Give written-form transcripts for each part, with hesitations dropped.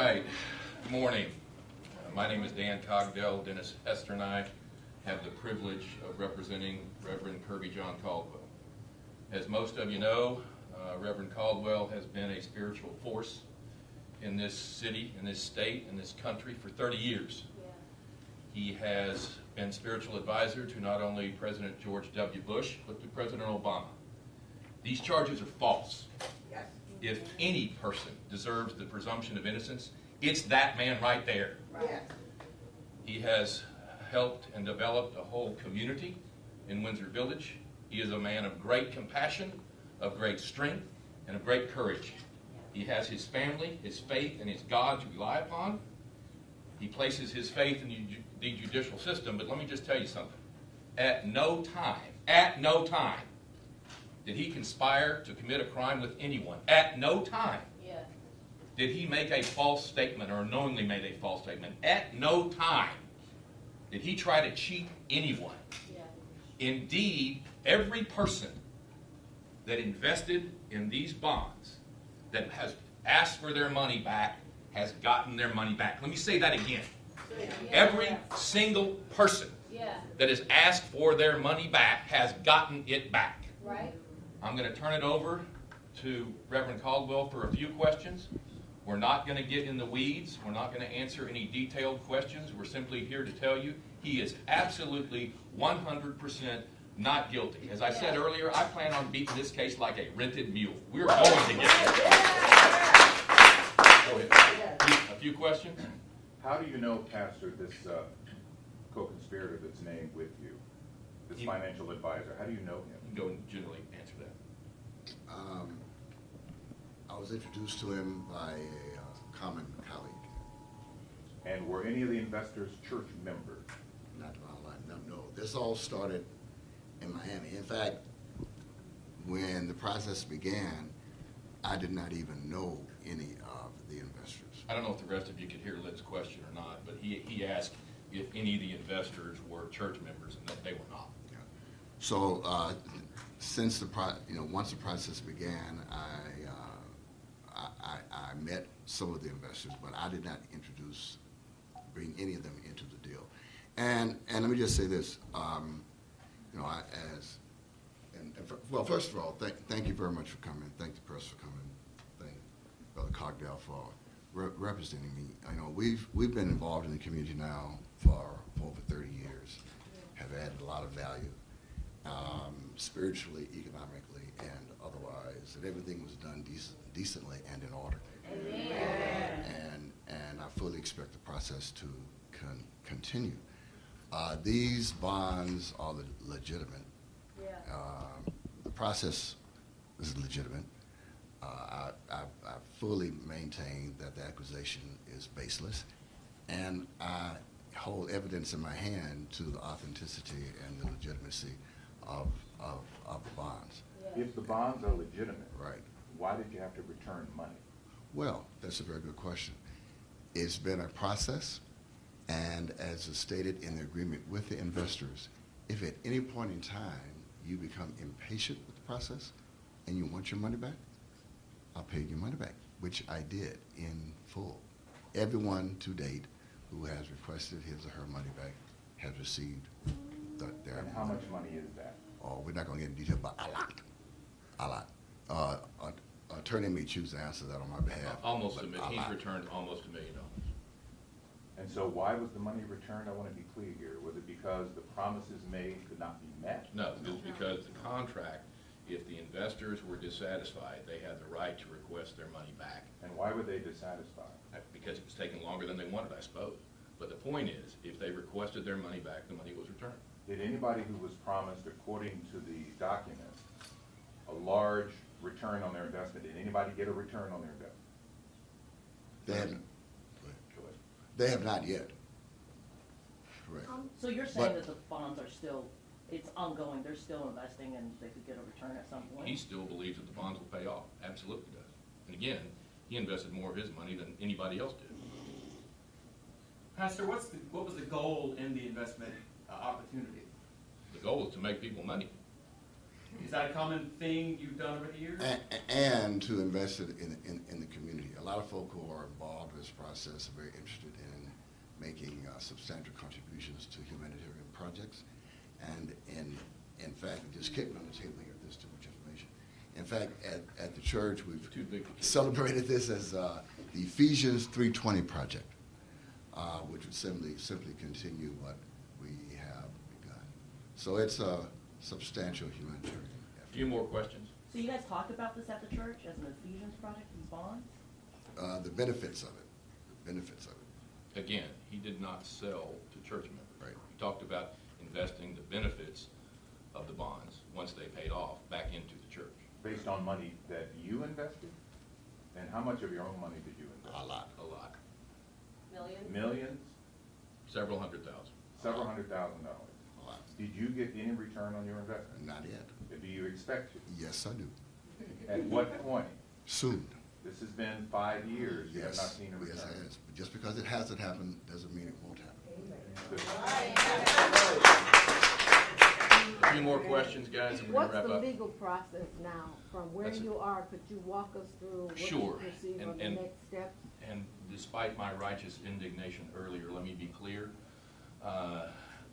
right. Good morning. My name is Dan Caldwell. Dennis Hester and I have the privilege of representing Reverend Kirbyjon Caldwell. As most of you know, Reverend Caldwell has been a spiritual force in this city, in this state, in this country for 30 years. Yeah. He has been spiritual advisor to not only President George W. Bush, but to President Obama. These charges are false. Yes. If any person deserves the presumption of innocence, it's that man right there. Right. He has helped and developed a whole community in Windsor Village. He is a man of great compassion, of great strength, and of great courage. He has his family, his faith, and his God to rely upon. He places his faith in the judicial system, but let me just tell you something. At no time, did he conspire to commit a crime with anyone. At no time did he make a false statement or knowingly made a false statement. At no time did he try to cheat anyone. Indeed, every person that invested in these bonds, that has asked for their money back, has gotten their money back. Let me say that again. Every single person that has asked for their money back has gotten it back. Right. I'm going to turn it over to Reverend Caldwell for a few questions. We're not going to get in the weeds. We're not going to answer any detailed questions. We're simply here to tell you he is absolutely 100% not guilty. As I said earlier, I plan on beating this case like a rented mule. We're going to get there. Go ahead. A few questions? How do you know, Pastor, this co-conspirator that's named with you, this financial advisor, how do you know him? You can go and generally answer that. I was introduced to him by a common colleague. And were any of the investors church members? Not to my line. No. This all started in Miami. In fact, when the process began, I did not even know any of the investors. I don't know if the rest of you could hear Lynn's question or not, but he asked if any of the investors were church members, and that they were not. Yeah. So since once the process began, I met some of the investors, but I did not bring any of them into the deal. And let me just say this, well, first of all, thank you very much for coming. Thank the press for coming. Thank Brother Caldwell for representing me. I know we've been involved in the community now for over 30 years. Have added a lot of value, spiritually, economically, and otherwise. And everything was done decently and in order. And I fully expect the process to continue. These bonds are legitimate. The process is legitimate. I fully maintain that the accusation is baseless, and I hold evidence in my hand to the authenticity and the legitimacy of the bonds. If the bonds are legitimate, right, why did you have to return money? Well, that's a very good question. It's been a process, and as is stated in the agreement with the investors, if at any point in time you become impatient with the process and you want your money back, I'll pay you your money back, which I did in full. Everyone to date who has requested his or her money back has received their And how much money is that? Oh, we're not going to get into detail, but a lot. Attorney may choose to answer that on my behalf. Almost he's returned almost $1 million. And so why was the money returned? I want to be clear here. Was it because the promises made could not be met? No, it was because the contract, if the investors were dissatisfied, they had the right to request their money back. And why were they dissatisfied? Because it was taking longer than they wanted, I suppose. But the point is, if they requested their money back, the money was returned. Did anybody who was promised, according to the document, a large return on their investment, did anybody get a return on their investment? They have not yet. Correct. So you're saying that the bonds are still, it's ongoing, they're still investing and they could get a return at some point? He still believes that the bonds will pay off. Absolutely does. And again, he invested more of his money than anybody else did. Pastor, what was the goal in the investment opportunity? The goal is to make people money. Is that a common thing you've done over the years? And to invest it in the community. A lot of folk who are involved in this process are very interested in making substantial contributions to humanitarian projects. And in fact, just kicking on the table here, there's too much information. In fact, at the church, we've celebrated this as the Ephesians 3:20 project, which would simply continue what we have begun. So it's a substantial humanitarian effort. A few more questions. So you guys talked about this at the church as an Ephesians project, these bonds? The benefits of it. Again, he did not sell to church members. Right. He talked about investing the benefits of the bonds, once they paid off, back into the church. Based on money that you invested? And how much of your own money did you invest? A lot. A lot. Millions? Millions? Several $100,000. Several $100,000. A lot. Did you get any return on your investment? Not yet. Do you expect to? Yes, I do. At what point? Soon. This has been 5 years. You have not Yes, seen a return. yes, it has. But just because it hasn't happened doesn't mean it won't happen. A few more questions, guys, and we're What's going to wrap the up. legal process now, from where That's it. you are? Could you walk us through what Sure. you perceive are the And- next steps? And despite my righteous indignation earlier, let me be clear.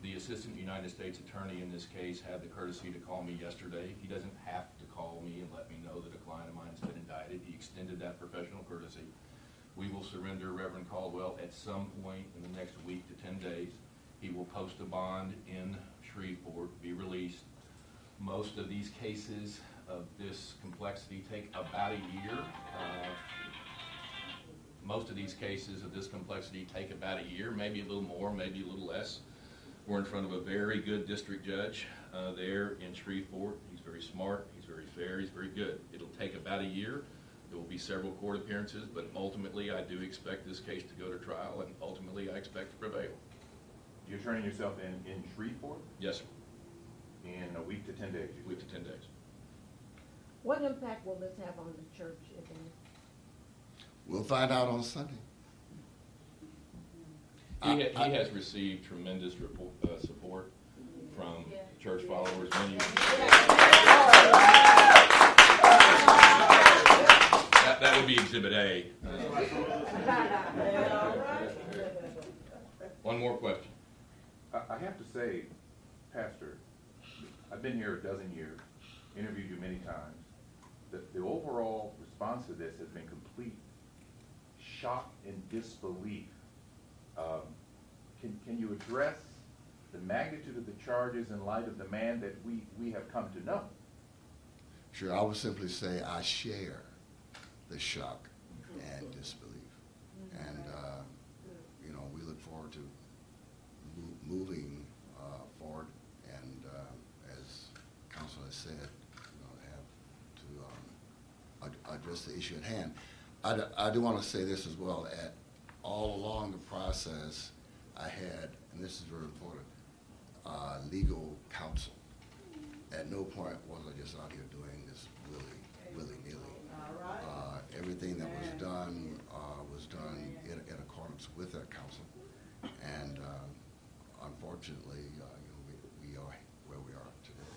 The Assistant United States Attorney in this case had the courtesy to call me yesterday. He doesn't have to call me and let me know that a client of mine has been indicted. He extended that professional courtesy. We will surrender Reverend Caldwell at some point in the next week to 10 days. He will post a bond in Shreveport, be released. Most of these cases of this complexity take about a year. Most of these cases of this complexity take about a year, maybe a little more, maybe a little less. We're in front of a very good district judge there in Shreveport. He's very smart, he's very fair, he's very good. It'll take about a year. There will be several court appearances, but ultimately I do expect this case to go to trial, and ultimately I expect to prevail. You're turning yourself in Shreveport Yes, sir. in a week to 10 days? you Week said? to 10 days. What impact will this have on the church, if any? We'll find out on Sunday. He has received tremendous support from church followers. That would be Exhibit A. One more question. I have to say, Pastor, I've been here a dozen years, interviewed you many times. The overall response to this has been complete shock and disbelief. Can you address the magnitude of the charges in light of the man that we have come to know? Sure, I would simply say I share the shock and disbelief. And, we look forward to moving forward and, as counsel has said, have to address the issue at hand. I do want to say this as well. All along the process, I had, and this is very important, legal counsel. At no point was I just out here doing this willy-nilly. Everything that was done in accordance with that counsel. And unfortunately, we are where we are today.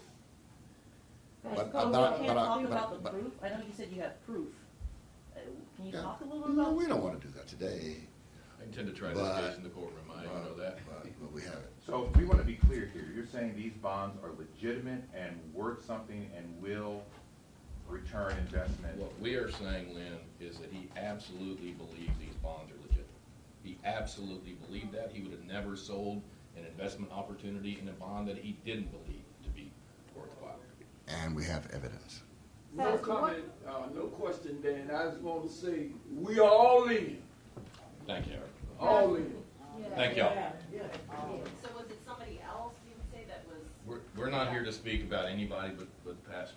Pastor But- Caldwell, You can't talk but- about the but- proof? I know you said you have proof. Can you Yeah. talk a little bit No, about? we don't want to do that today. I intend to try But- this case in the courtroom. I know that. But we have it. So we want to be clear here. You're saying these bonds are legitimate and worth something and will return investment? What we are saying, Lynn, is that he absolutely believed these bonds are legitimate. He absolutely believed that. He would have never sold an investment opportunity in a bond that he didn't believe to be worthwhile. And we have evidence. No Pastor, comment, no question, Dan. I just want to say, we are all in, Thank you, Eric. all in. Thank y'all. So was it somebody else you would say that was? We're not here to speak about anybody but Pastor.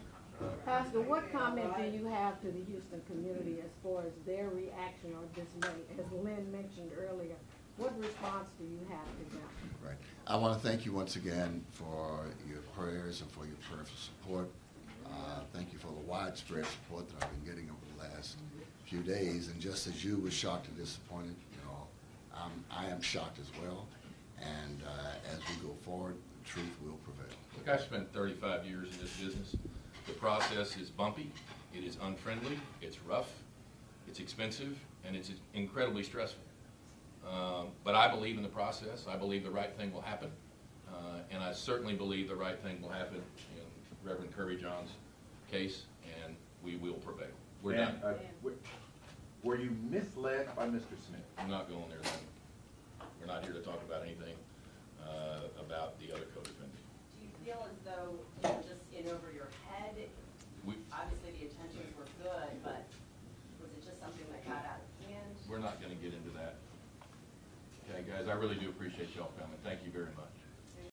Pastor, what comment do you have to the Houston community as far as their reaction or dismay? As Lynn mentioned earlier, what response do you have to them? Right. I want to thank you once again for your prayers and for your prayerful support. Thank you for the widespread support that I've been getting over the last few days. And just as you were shocked and disappointed, I am shocked as well. And as we go forward, the truth will prevail. Look, I've spent 35 years in this business. The process is bumpy, it is unfriendly, it's rough, it's expensive, and it's incredibly stressful. But I believe in the process. I believe the right thing will happen. And I certainly believe the right thing will happen in Reverend Kirbyjon's case, and we will prevail. We're Dan, done. were you misled by Mr. Smith? I'm not going there then. We're not here to talk about anything about the other co-defendant. Do you feel as though you were just in over your head? Obviously the intentions were good, but was it just something that got out of hand? We're not going to get into that. Okay, guys, I really do appreciate y'all coming. Thank you very much.